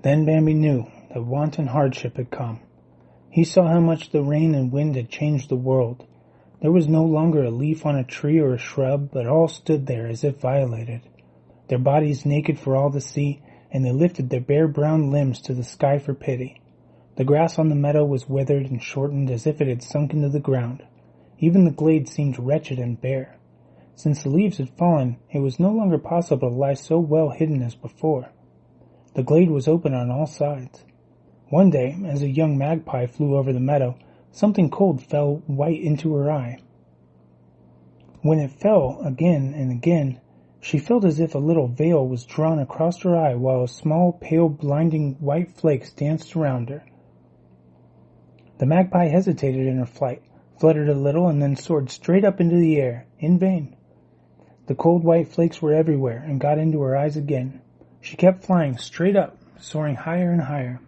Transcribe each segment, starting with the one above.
Then Bambi knew that want and hardship had come. He saw how much the rain and wind had changed the world. There was no longer a leaf on a tree or a shrub, but all stood there as if violated, their bodies naked for all to see, and they lifted their bare brown limbs to the sky for pity. The grass on the meadow was withered and shortened as if it had sunk into the ground. Even the glade seemed wretched and bare. Since the leaves had fallen, it was no longer possible to lie so well hidden as before. The glade was open on all sides. One day, as a young magpie flew over the meadow, something cold fell white into her eye. When it fell again and again, she felt as if a little veil was drawn across her eye while a small, pale, blinding white flakes danced around her. The magpie hesitated in her flight, fluttered a little, and then soared straight up into the air, in vain. The cold white flakes were everywhere and got into her eyes again. She kept flying straight up, soaring higher and higher.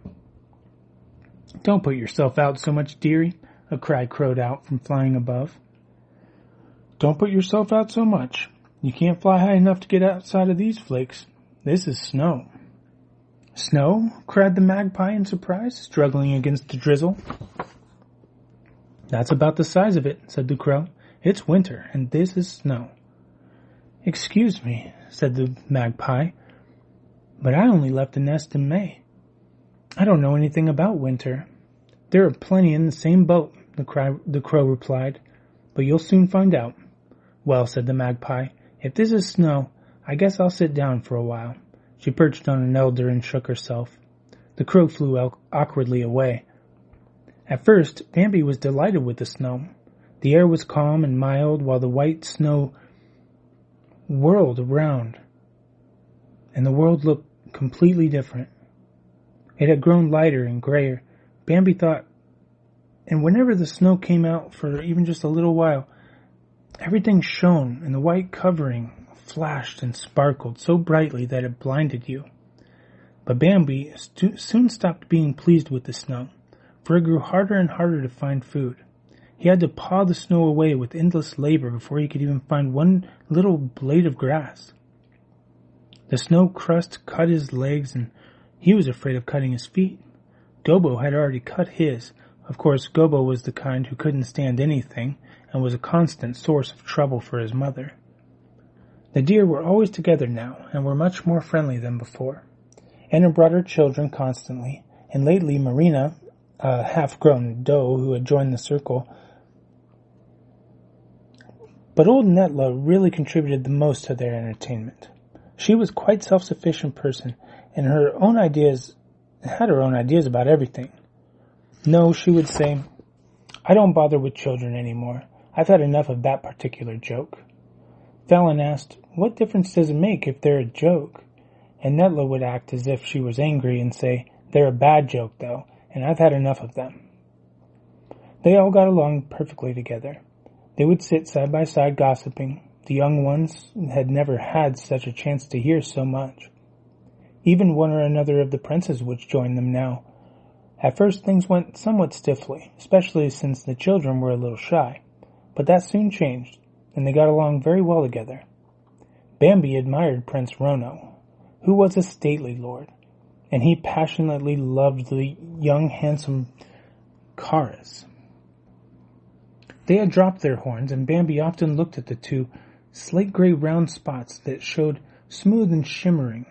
"Don't put yourself out so much, dearie," a cry crowed out from flying above. "Don't put yourself out so much. You can't fly high enough to get outside of these flakes. This is snow." "Snow?" cried the magpie in surprise, struggling against the drizzle. "That's about the size of it," said the crow. "It's winter, and this is snow." "Excuse me," said the magpie, "but I only left the nest in May. I don't know anything about winter." "There are plenty in the same boat," the crow replied, "but you'll soon find out." "Well," said the magpie, "if this is snow, I guess I'll sit down for a while." She perched on an elder and shook herself. The crow flew awkwardly away. At first, Bambi was delighted with the snow. The air was calm and mild, while the white snow whirled around, and the world looked completely different. It had grown lighter and grayer, Bambi thought, and whenever the snow came out for even just a little while, everything shone, and the white covering flashed and sparkled so brightly that it blinded you. But Bambi soon stopped being pleased with the snow, for it grew harder and harder to find food. He had to paw the snow away with endless labor before he could even find one little blade of grass. The snow crust cut his legs, and he was afraid of cutting his feet. Gobo had already cut his. Of course, Gobo was the kind who couldn't stand anything and was a constant source of trouble for his mother. The deer were always together now and were much more friendly than before. Anna brought her children constantly, and lately Marina, a half-grown doe who had joined the circle. But old Netla really contributed the most to their entertainment. She was quite a self-sufficient person, and had her own ideas about everything. "No," she would say, "I don't bother with children anymore. I've had enough of that particular joke." Fallon asked, "What difference does it make if they're a joke?" And Netla would act as if she was angry and say, "They're a bad joke, though, and I've had enough of them." They all got along perfectly together. They would sit side by side gossiping. The young ones had never had such a chance to hear so much. Even one or another of the princes would join them now. At first things went somewhat stiffly, especially since the children were a little shy, but that soon changed, and they got along very well together. Bambi admired Prince Rono, who was a stately lord, and he passionately loved the young handsome Karas. They had dropped their horns, and Bambi often looked at the two slate-gray round spots that showed smooth and shimmering,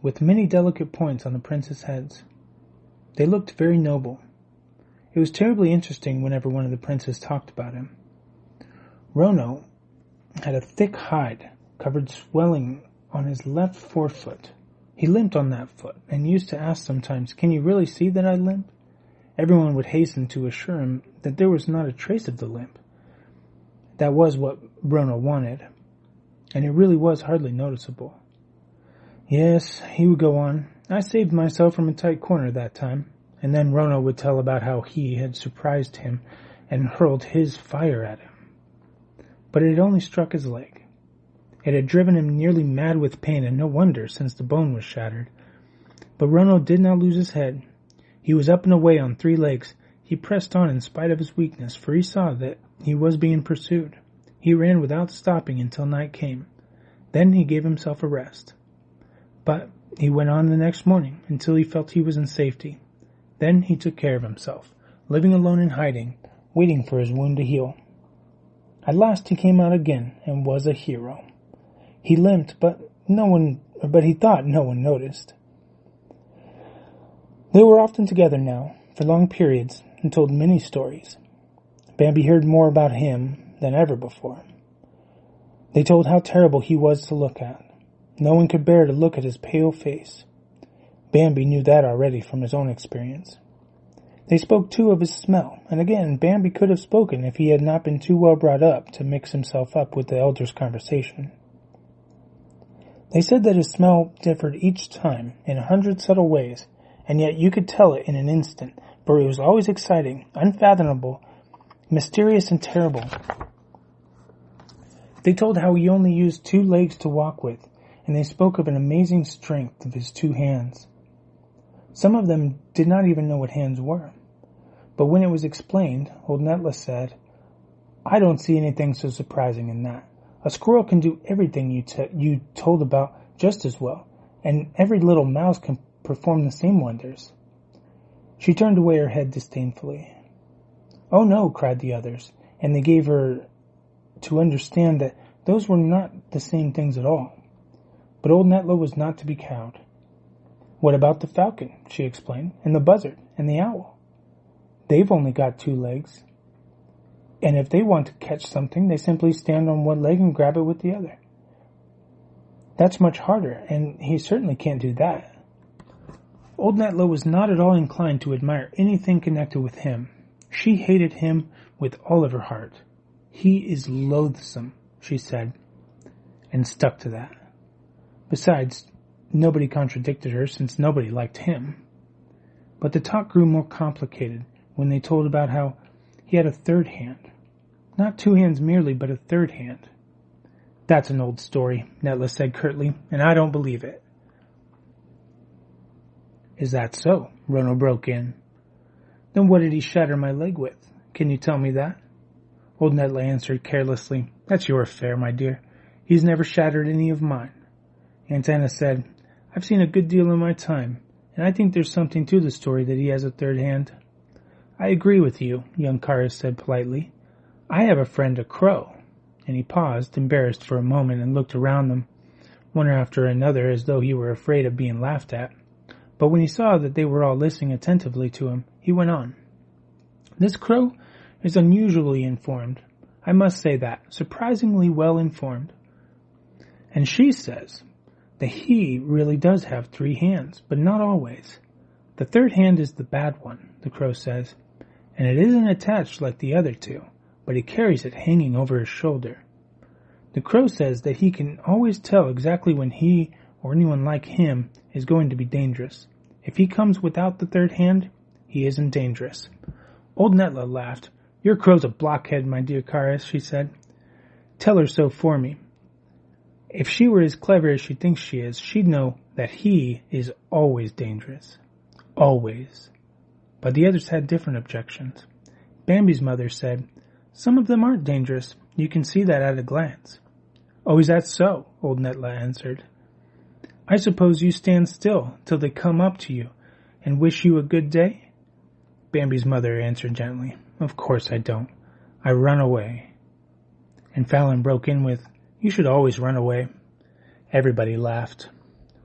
with many delicate points on the princes' heads. They looked very noble. It was terribly interesting whenever one of the princes talked about him. Rono had a thick hide, covered swelling on his left forefoot. He limped on that foot, and used to ask sometimes, "Can you really see that I limp?" Everyone would hasten to assure him that there was not a trace of the limp. That was what Rono wanted, and it really was hardly noticeable. "Yes," he would go on, "I saved myself from a tight corner that time." And then Rono would tell about how he had surprised him and hurled his fire at him. But it had only struck his leg. It had driven him nearly mad with pain, and no wonder, since the bone was shattered. But Rono did not lose his head. He was up and away on 3 legs. He pressed on in spite of his weakness, for he saw that he was being pursued. He ran without stopping until night came. Then he gave himself a rest. But He went on the next morning until he felt he was in safety. Then he took care of himself, living alone in hiding, waiting for his wound to heal. At last he came out again and was a hero. He limped, but he thought no one noticed. They were often together now, for long periods, and told many stories. Bambi heard more about him than ever before. They told how terrible he was to look at. No one could bear to look at his pale face. Bambi knew that already from his own experience. They spoke too of his smell, and again Bambi could have spoken if he had not been too well brought up to mix himself up with the elders' conversation. They said that his smell differed each time in 100 subtle ways, and yet you could tell it in an instant, for it was always exciting, unfathomable, mysterious, and terrible. They told how he only used 2 legs to walk with, and they spoke of an amazing strength of his 2 hands. Some of them did not even know what hands were. But when it was explained, old Netla said, "I don't see anything so surprising in that. A squirrel can do everything you told about just as well, and every little mouse can perform the same wonders." She turned away her head disdainfully. "Oh no," cried the others, and they gave her to understand that those were not the same things at all. But old Netla was not to be cowed. "What about the falcon?" she explained, "and the buzzard, and the owl? They've only got 2 legs. And if they want to catch something, they simply stand on one leg and grab it with the other. That's much harder, and he certainly can't do that." Old Netla was not at all inclined to admire anything connected with him. She hated him with all of her heart. "He is loathsome," she said, and stuck to that. Besides, nobody contradicted her since nobody liked him. But the talk grew more complicated when they told about how he had a 3rd hand. Not 2 hands merely, but a 3rd hand. "That's an old story," Netla said curtly, "and I don't believe it." "Is that so?" Rono broke in. "Then what did he shatter my leg with? Can you tell me that?" Old Netla answered carelessly, "That's your affair, my dear. He's never shattered any of mine." Aunt Anna said, "I've seen a good deal in my time, and I think there's something to the story that he has a 3rd hand." "I agree with you," young Karis said politely. "I have a friend, a crow." And he paused, embarrassed for a moment, and looked around them, one after another, as though he were afraid of being laughed at. But when he saw that they were all listening attentively to him, he went on. "This crow is unusually informed. I must say that, surprisingly well informed. And she says that he really does have 3 hands, but not always. The 3rd hand is the bad one, the crow says, and it isn't attached like the other 2, but he carries it hanging over his shoulder. The crow says that he can always tell exactly when he, or anyone like him, is going to be dangerous. If he comes without the 3rd hand, he isn't dangerous." Old Netla laughed. "Your crow's a blockhead, my dear Karis," she said. "Tell her so for me. If she were as clever as she thinks she is, she'd know that he is always dangerous. Always." But the others had different objections. Bambi's mother said, "Some of them aren't dangerous. You can see that at a glance." "Oh, is that so?" old Netla answered. "I suppose you stand still till they come up to you and wish you a good day?" Bambi's mother answered gently, "Of course I don't. I run away." And Fallon broke in with, "You should always run away." Everybody laughed.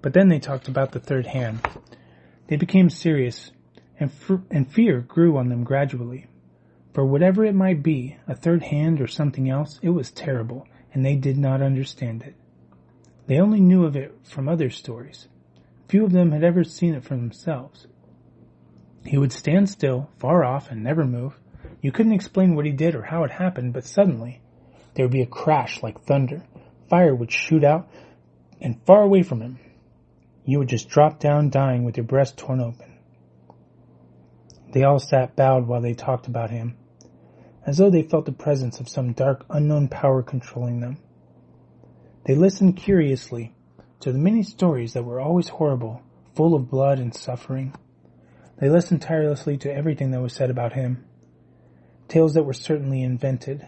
But then they talked about the 3rd hand. They became serious, and fear grew on them gradually. For whatever it might be, a 3rd hand or something else, it was terrible, and they did not understand it. They only knew of it from other stories. Few of them had ever seen it for themselves. He would stand still, far off, and never move. You couldn't explain what he did or how it happened, but suddenly there would be a crash like thunder. Fire would shoot out, and far away from him, you would just drop down dying with your breast torn open. They all sat bowed while they talked about him, as though they felt the presence of some dark, unknown power controlling them. They listened curiously to the many stories that were always horrible, full of blood and suffering. They listened tirelessly to everything that was said about him. Tales that were certainly invented,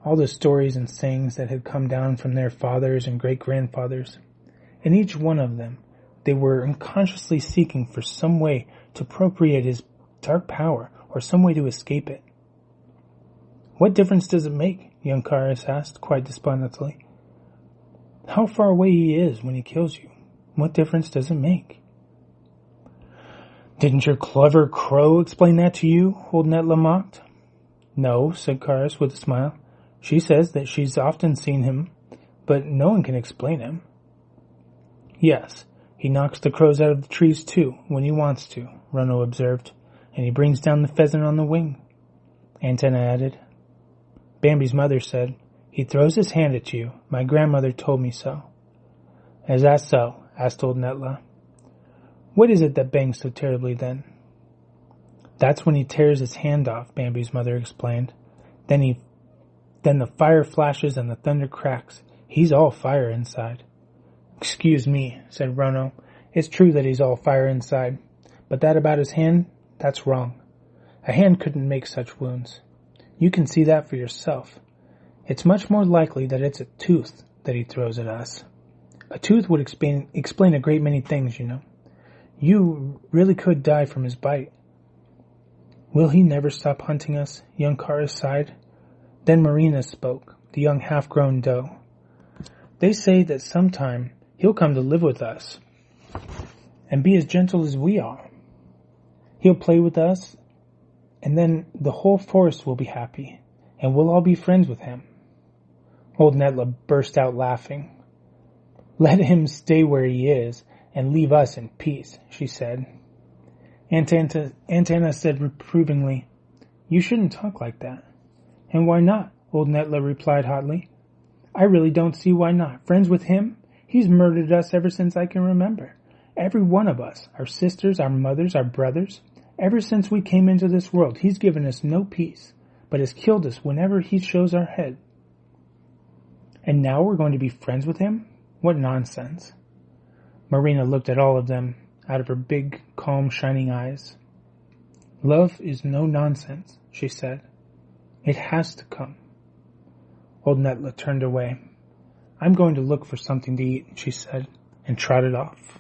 all the stories and sayings that had come down from their fathers and great-grandfathers. And each one of them they were unconsciously seeking for some way to appropriate his dark power or some way to escape it. What difference does it make? Young Kairos asked, quite despondently. How far away he is when he kills you. What difference does it make? Didn't your clever crow explain that to you? Old Netla mocked. No, said Kairos with a smile. She says that she's often seen him, but no one can explain him. Yes, he knocks the crows out of the trees too, when he wants to, Rono observed, and he brings down the pheasant on the wing. Antenna added. Bambi's mother said, He throws his hand at you. My grandmother told me so. Is that so? Asked old Netla. What is it that bangs so terribly then? That's when he tears his hand off, Bambi's mother explained. Then the fire flashes and the thunder cracks. He's all fire inside. Excuse me, said Rono. It's true that he's all fire inside. But that about his hand, that's wrong. A hand couldn't make such wounds. You can see that for yourself. It's much more likely that it's a tooth that he throws at us. A tooth would explain a great many things, you know. You really could die from his bite. Will he never stop hunting us? Young Kairos sighed. Then Marina spoke, the young half-grown doe. They say that sometime he'll come to live with us and be as gentle as we are. He'll play with us, and then the whole forest will be happy, and we'll all be friends with him. Old Netla burst out laughing. Let him stay where he is and leave us in peace, she said. Antenna said reprovingly, You shouldn't talk like that. And why not? Old Netla replied hotly. I really don't see why not. Friends with him? He's murdered us ever since I can remember. Every one of us, our sisters, our mothers, our brothers. Ever since we came into this world, he's given us no peace, but has killed us whenever he shows our head. And now we're going to be friends with him? What nonsense. Marina looked at all of them out of her big, calm, shining eyes. Love is no nonsense, she said. It has to come. Old Netla turned away. I'm going to look for something to eat, she said, and trotted off.